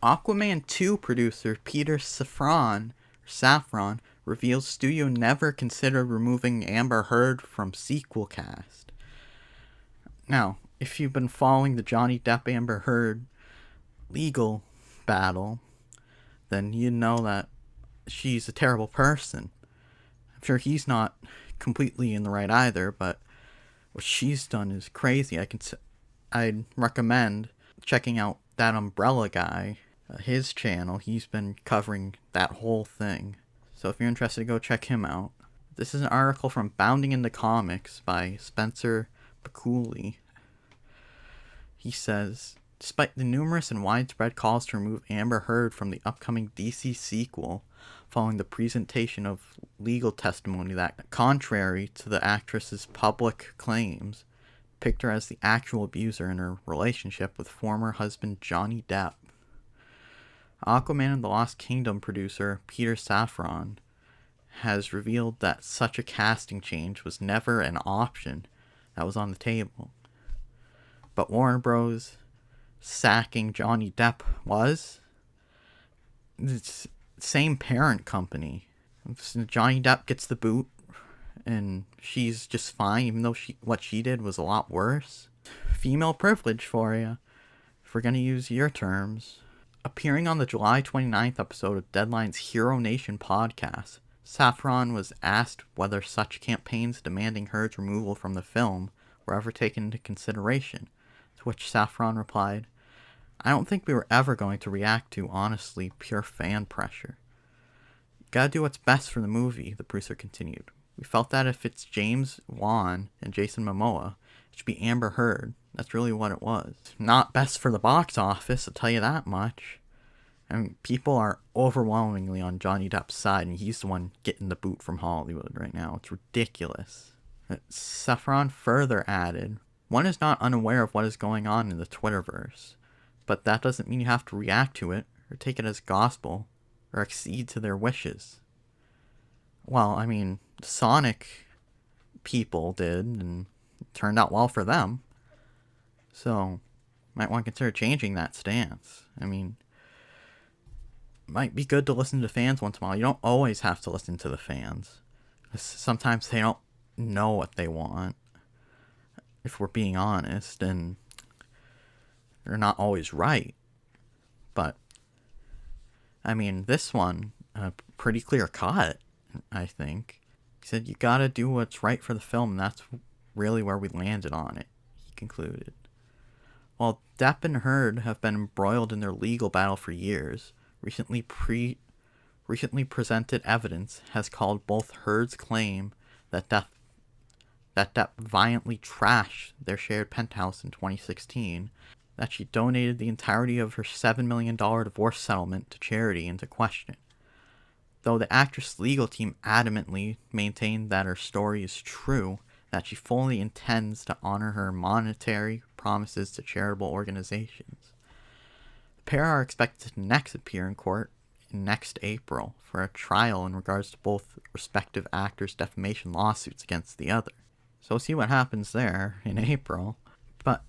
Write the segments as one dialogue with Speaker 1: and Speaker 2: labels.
Speaker 1: Aquaman 2 producer Peter Safran reveals studio never considered removing Amber Heard from sequel cast. Now, if you've been following the Johnny Depp Amber Heard legal battle, then you know that she's a terrible person. I'm sure he's not completely in the right either, but what she's done is crazy. I'd recommend checking out That Umbrella Guy, his channel. He's been covering that whole thing. So if you're interested, go check him out. This is an article from Bounding into Comics by Spencer Bakuli. He says, despite the numerous and widespread calls to remove Amber Heard from the upcoming DC sequel, following the presentation of legal testimony that, contrary to the actress's public claims, picked her as the actual abuser in her relationship with former husband Johnny Depp. Aquaman and the Lost Kingdom producer Peter Safran has revealed that such a casting change was never an option that was on the table. But Warner Bros. Sacking Johnny Depp was. It's the same parent company. Johnny Depp gets the boot and she's just fine, even though what she did was a lot worse. Female privilege for you, if we're going to use your terms. Appearing on the July 29th episode of Deadline's Hero Nation podcast, Safran was asked whether such campaigns demanding Heard's removal from the film were ever taken into consideration, to which Safran replied, "I don't think we were ever going to react to, honestly, pure fan pressure. You gotta do what's best for the movie," the producer continued. "We felt that if it's James Wan and Jason Momoa, it should be Amber Heard. That's really what it was. Not best for the box office, I'll tell you that much. I mean, people are overwhelmingly on Johnny Depp's side, and he's the one getting the boot from Hollywood right now. It's ridiculous." Safran further added, "One is not unaware of what is going on in the Twitterverse, but that doesn't mean you have to react to it, or take it as gospel, or accede to their wishes." Well, I mean, Sonic people did, and it turned out well for them. So, might want to consider changing that stance. I mean, it might be good to listen to fans once in a while. You don't always have to listen to the fans. Sometimes they don't know what they want, if we're being honest, and they're not always right. But, I mean, this one, pretty clear cut, I think. He said, "You gotta do what's right for the film," and that's really where we landed on it, he concluded. While Depp and Heard have been embroiled in their legal battle for years, recently presented evidence has called both Heard's claim that Depp violently trashed their shared penthouse in 2016, that she donated the entirety of her $7 million divorce settlement to charity, into question. Though the actress' legal team adamantly maintained that her story is true, that she fully intends to honor her monetary promises to charitable organizations. The pair are expected to next appear in court next April for a trial in regards to both respective actors' defamation lawsuits against the other. So we'll see what happens there in April. But,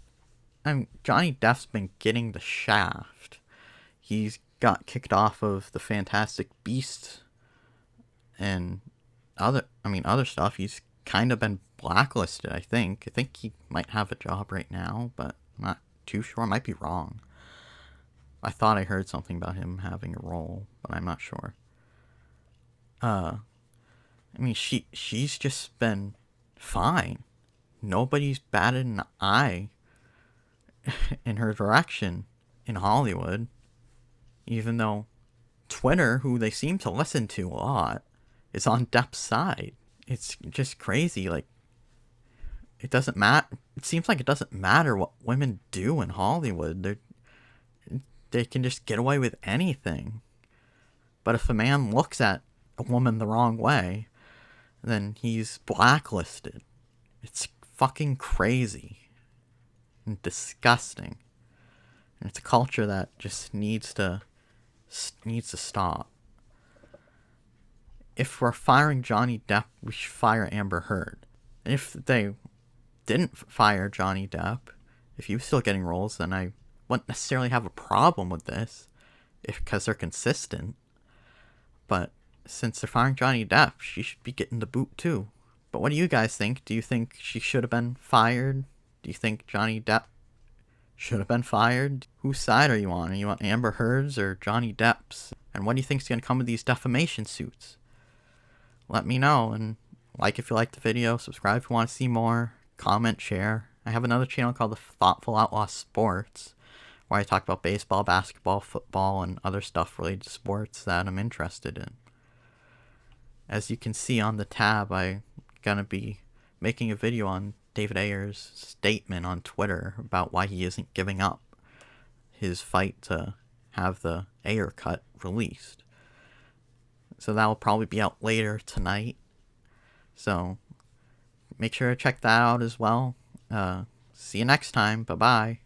Speaker 1: I mean, Johnny Depp's been getting the shaft. He's got kicked off of the Fantastic Beasts and other stuff. He's kind of been blacklisted, I think. I think he might have a job right now, but I'm not too sure. I might be wrong. I thought I heard something about him having a role, but I'm not sure. I mean, she's just been fine. Nobody's batted an eye in her direction in Hollywood, even though Twitter, who they seem to listen to a lot, is on Depp's side. It's just crazy. Like, it doesn't matter. It seems like it doesn't matter what women do in Hollywood. They can just get away with anything. But if a man looks at a woman the wrong way, then he's blacklisted. It's fucking crazy and disgusting. And it's a culture that just needs to stop. If we're firing Johnny Depp, we should fire Amber Heard. And if they didn't fire Johnny Depp, if he was still getting roles, then I wouldn't necessarily have a problem with this. because they're consistent. But since they're firing Johnny Depp, she should be getting the boot too. But what do you guys think? Do you think she should have been fired? Do you think Johnny Depp should have been fired? Whose side are you on? Are you on Amber Heard's or Johnny Depp's? And what do you think's going to come of these defamation suits? Let me know, and like if you liked the video, subscribe if you want to see more, comment, share. I have another channel called The Thoughtful Outlaw Sports, where I talk about baseball, basketball, football, and other stuff related to sports that I'm interested in. As you can see on the tab, I'm going to be making a video on David Ayer's statement on Twitter about why he isn't giving up his fight to have the Ayer cut released. So that will probably be out later tonight. So make sure to check that out as well. See you next time. Bye-bye.